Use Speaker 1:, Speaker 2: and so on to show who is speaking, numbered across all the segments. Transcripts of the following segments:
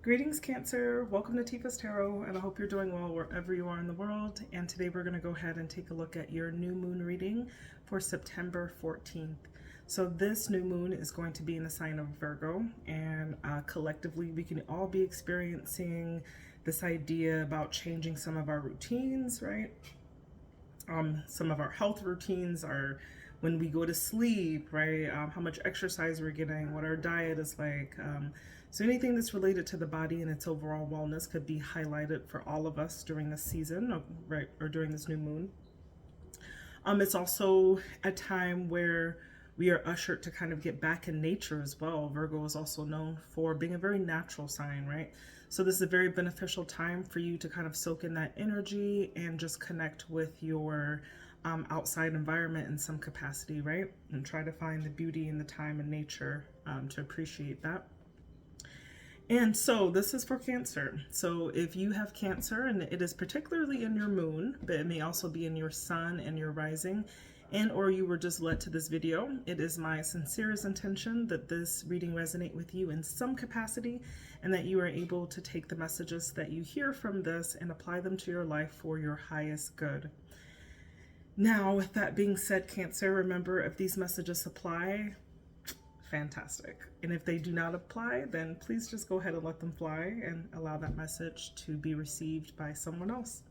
Speaker 1: Greetings, Cancer. Welcome to Tifa's Tarot, and I hope you're doing well wherever you are in the world. And today we're going to go ahead and take a look at your new moon reading for September 14th. So this new moon is going to be in the sign of Virgo, and collectively we can all be experiencing this idea about changing some of our routines, right? Some of our health routines are when we go to sleep, right? How much exercise we're getting, what our diet is like. So anything that's related to the body and its overall wellness could be highlighted for all of us during this season, right, or during this new moon. It's also a time where we are ushered to kind of get back in nature as well. Virgo is also known for being a very natural sign, right? So this is a very beneficial time for you to kind of soak in that energy and just connect with your outside environment in some capacity, right? And try to find the beauty in the time and nature to appreciate that. And so this is for Cancer. So if you have Cancer, and it is particularly in your moon, but it may also be in your sun and your rising, and or you were just led to this video, it is my sincerest intention that this reading resonate with you in some capacity and that you are able to take the messages that you hear from this and apply them to your life for your highest good. Now, with that being said, Cancer, remember, if these messages apply, fantastic. And if they do not apply, then please just go ahead and let them fly and allow that message to be received by someone else.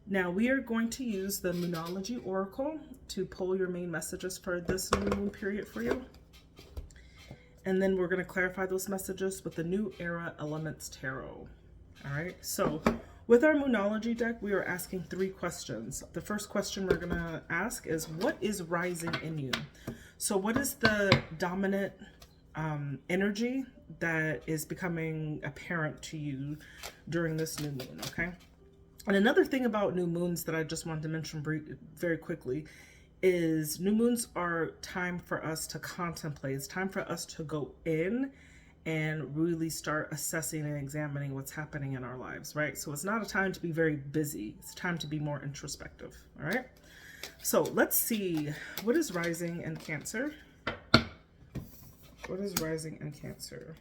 Speaker 1: Now we are going to use the Moonology Oracle to pull your main messages for this new moon period for you. And then we're going to clarify those messages with the New Era Elements Tarot. All right, so with our Moonology deck, we are asking 3 questions. The first question we're going to ask is, what is rising in you? So what is the dominant energy that is becoming apparent to you during this new moon, okay? And another thing about new moons that I just wanted to mention very quickly is new moons are time for us to contemplate. It's time for us to go in and really start assessing and examining what's happening in our lives, right? So it's not a time to be very busy. It's time to be more introspective, all right? So let's see, what is rising in Cancer? What is rising in Cancer?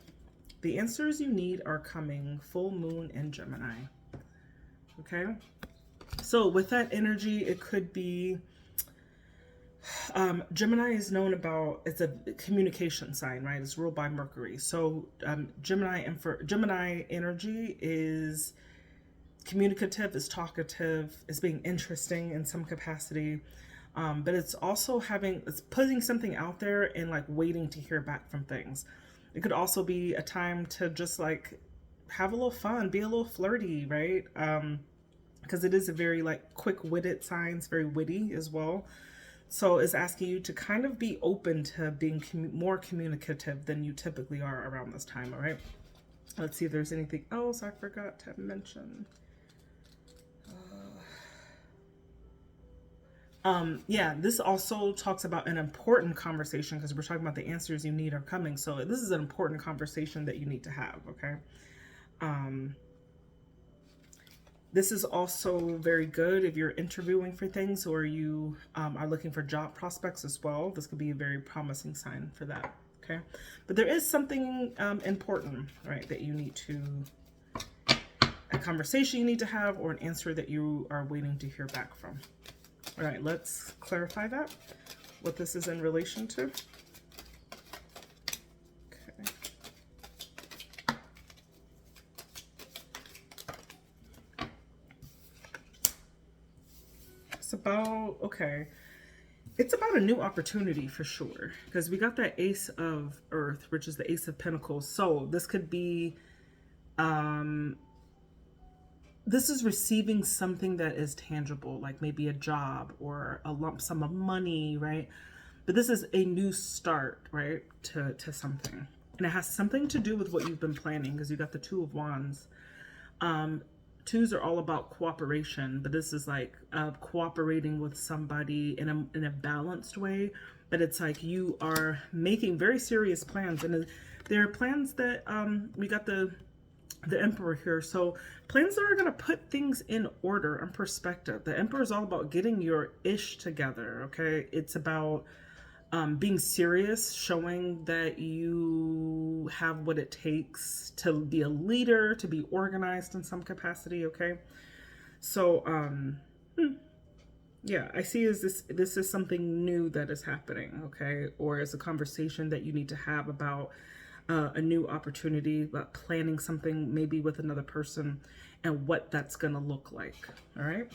Speaker 1: The answers you need are coming. Full moon in Gemini. Okay, so with that energy, it could be Gemini is known about, it's a communication sign, right? It's ruled by Mercury. So Gemini energy is communicative, is talkative, is being interesting in some capacity, but it's also it's putting something out there and like waiting to hear back from things. It could also be a time to just like have a little fun, be a little flirty, right? Because it is a very like quick-witted sign, it's very witty as well. So it's asking you to kind of be open to being more communicative than you typically are around this time, all right? Let's see if there's anything else I forgot to mention. Yeah, this also talks about an important conversation because we're talking about the answers you need are coming. So this is an important conversation that you need to have, okay? This is also very good if you're interviewing for things or you are looking for job prospects as well. This could be a very promising sign for that, okay? But there is something important, right, that you need to, a conversation you need to have or an answer that you are waiting to hear back from. All right, let's clarify that, what this is in relation to. Okay. It's about, okay, it's about a new opportunity for sure, because we got that Ace of Earth, which is the Ace of Pentacles. So this could be, this is receiving something that is tangible, like maybe a job or a lump sum of money, right? But this is a new start, right, to something. And it has something to do with what you've been planning, because you got the Two of Wands. Twos are all about cooperation, but this is like cooperating with somebody in a balanced way. But it's like you are making very serious plans. And there are plans that, we got the Emperor here. So plans that are going to put things in order and perspective. The Emperor is all about getting your ish together, okay? It's about being serious, showing that you have what it takes to be a leader, to be organized in some capacity, okay? So, yeah, I see is this is something new that is happening, okay? Or is a conversation that you need to have about a new opportunity, about planning something maybe with another person and what that's going to look like, all right?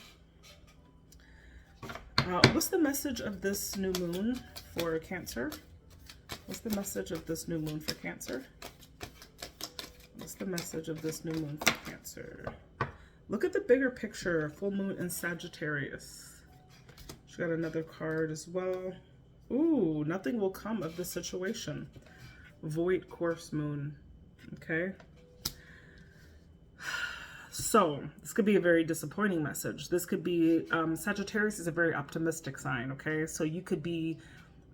Speaker 1: What's the message of this new moon for Cancer? What's the message of this new moon for Cancer? What's the message of this new moon for Cancer? Look at the bigger picture, full moon in Sagittarius. She got another card as well. Ooh, nothing will come of this situation. Void course moon, okay? So this could be a very disappointing message. This could be, Sagittarius is a very optimistic sign, okay? So you could be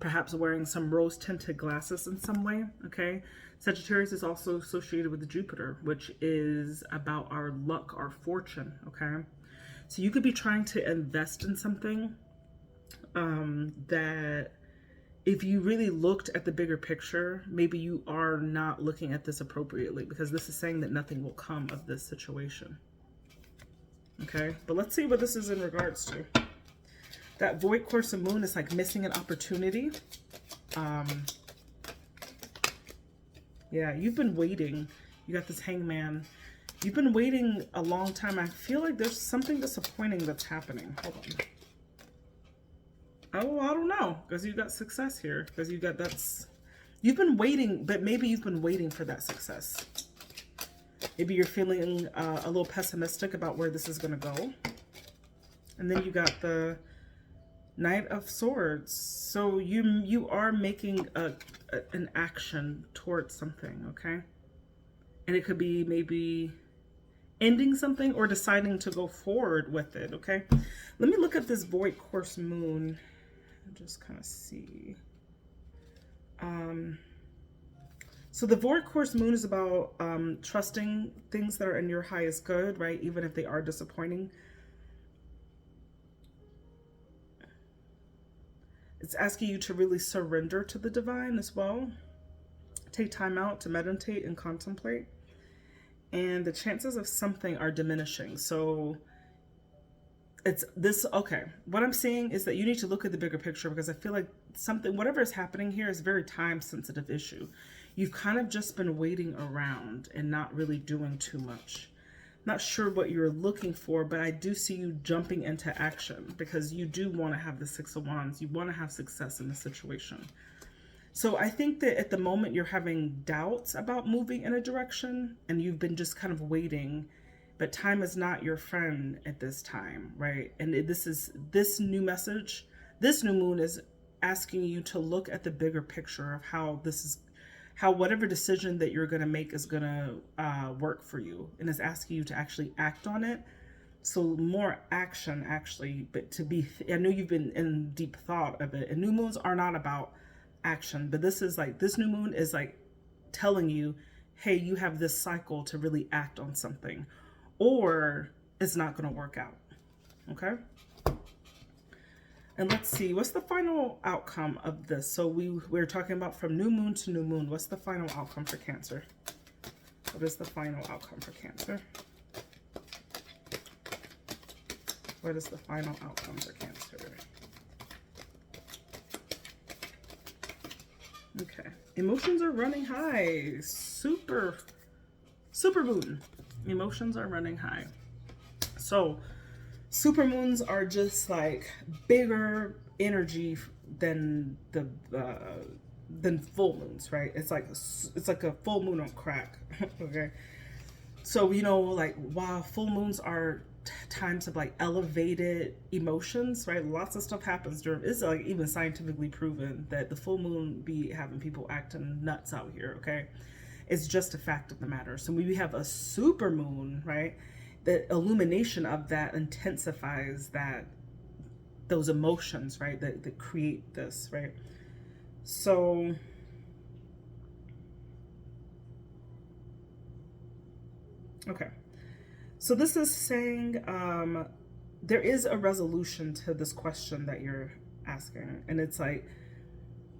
Speaker 1: perhaps wearing some rose-tinted glasses in some way, okay? Sagittarius is also associated with Jupiter, which is about our luck, our fortune, okay? So you could be trying to invest in something that if you really looked at the bigger picture, maybe you are not looking at this appropriately, because this is saying that nothing will come of this situation. Okay, but let's see what this is in regards to. That void course of moon is like missing an opportunity. Yeah, you've been waiting. You got this hangman. You've been waiting a long time. I feel like there's something disappointing that's happening. Hold on. Oh, I don't know, because you got success here. Because you got you've been waiting, but maybe you've been waiting for that success. Maybe you're feeling a little pessimistic about where this is going to go. And then you got the Knight of Swords. So you are making an action towards something, okay? And it could be maybe ending something or deciding to go forward with it, okay? Let me look at this void course moon and just kind of see. So the void course moon is about trusting things that are in your highest good, right? Even if they are disappointing. It's asking you to really surrender to the divine as well. Take time out to meditate and contemplate. And the chances of something are diminishing. So it's this, okay. What I'm saying is that you need to look at the bigger picture, because I feel like something, whatever is happening here is a very time sensitive issue. You've kind of just been waiting around and not really doing too much. Not sure what you're looking for, but I do see you jumping into action, because you do want to have the Six of Wands. You want to have success in the situation. So I think that at the moment you're having doubts about moving in a direction, and you've been just kind of waiting, but time is not your friend at this time, right? And this new message, this new moon is asking you to look at the bigger picture of how whatever decision that you're going to make is going to work for you, and is asking you to actually act on it. So more action, actually, but I know you've been in deep thought of it, and new moons are not about action, but this new moon is like telling you, hey, you have this cycle to really act on something, or it's not going to work out. Okay. And let's see, what's the final outcome of this? So we're talking about from new moon to new moon. What's the final outcome for Cancer? What is the final outcome for Cancer? What is the final outcome for Cancer? Okay. Emotions are running high. Super moon. Emotions are running high. So super moons are just like bigger energy than full moons, right? It's like a full moon on crack. Okay. So, like, while full moons are times of like elevated emotions, right? Lots of stuff happens during, it's like even scientifically proven that the full moon be having people acting nuts out here, okay? It's just a fact of the matter. So when we have a super moon, right, the illumination of that intensifies those emotions, right, that create this, right? So okay. So this is saying there is a resolution to this question that you're asking. And it's like,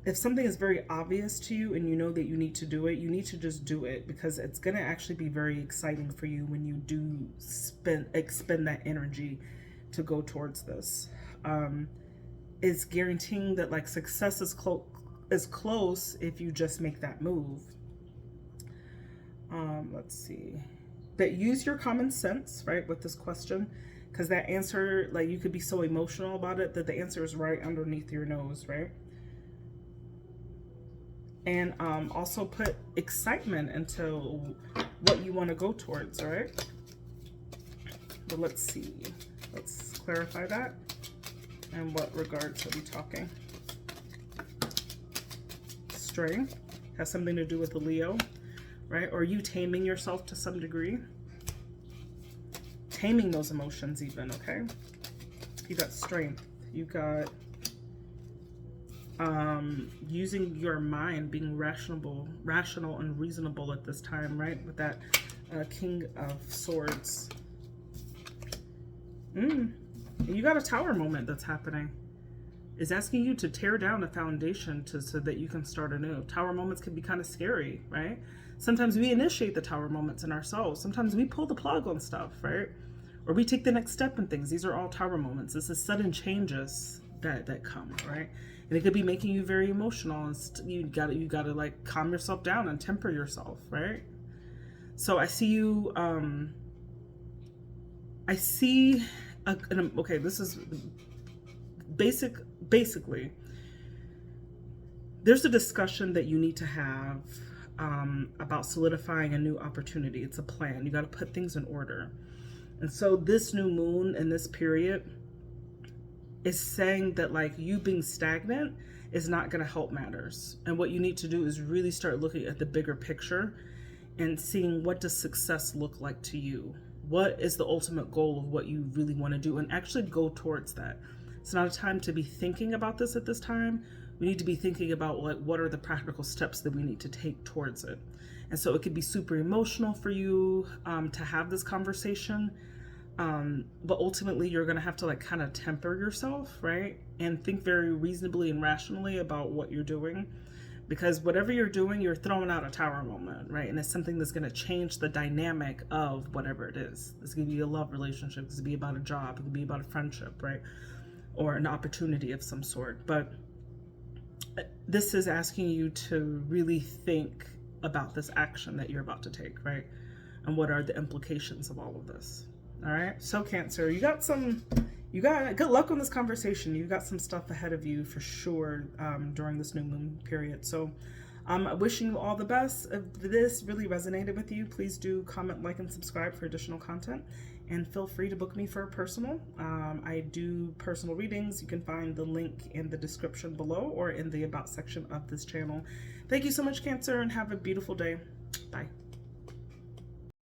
Speaker 1: if something is very obvious to you and you know that you need to do it, you need to just do it, because it's going to actually be very exciting for you when you do expend that energy to go towards this. It's guaranteeing that like success is close if you just make that move. Let's see. But use your common sense, right, with this question, because that answer, like, you could be so emotional about it that the answer is right underneath your nose, right? And also put excitement into what you want to go towards, all right? But let's see. Let's clarify that. And what regards are we talking? Strength has something to do with the Leo, right? Or you taming yourself to some degree. Taming those emotions even, okay? You got strength. You got using your mind, being rational and reasonable at this time, right? With that King of Swords. You got a Tower moment that's happening. It's asking you to tear down a foundation so that you can start anew. Tower moments can be kind of scary, right? Sometimes we initiate the Tower moments in ourselves. Sometimes we pull the plug on stuff, right? Or we take the next step in things. These are all Tower moments. This is sudden changes that come, right? And it could be making you very emotional, and you gotta like calm yourself down and temper yourself, right? So I see you. I see. Okay, this is basically. There's a discussion that you need to have about solidifying a new opportunity. It's a plan. You got to put things in order. And so this new moon in this period is saying that like you being stagnant is not going to help matters. And what you need to do is really start looking at the bigger picture and seeing, what does success look like to you? What is the ultimate goal of what you really want to do? And actually go towards that. It's not a time to be thinking about this at this time. We need to be thinking about like, what are the practical steps that we need to take towards it? And so it could be super emotional for you to have this conversation. But ultimately you're going to have to like kind of temper yourself, right? And think very reasonably and rationally about what you're doing, because whatever you're doing, you're throwing out a Tower moment, right? And it's something that's going to change the dynamic of whatever it is. This could be a love relationship. This could be about a job. It could be about a friendship, right? Or an opportunity of some sort. But this is asking you to really think about this action that you're about to take, right? And what are the implications of all of this? All right. So Cancer, you got good luck on this conversation. You got some stuff ahead of you for sure during this new moon period. So I'm wishing you all the best. If this really resonated with you, please do comment, like, and subscribe for additional content. And feel free to book me for a personal. I do personal readings. You can find the link in the description below or in the About section of this channel. Thank you so much, Cancer, and have a beautiful day. Bye.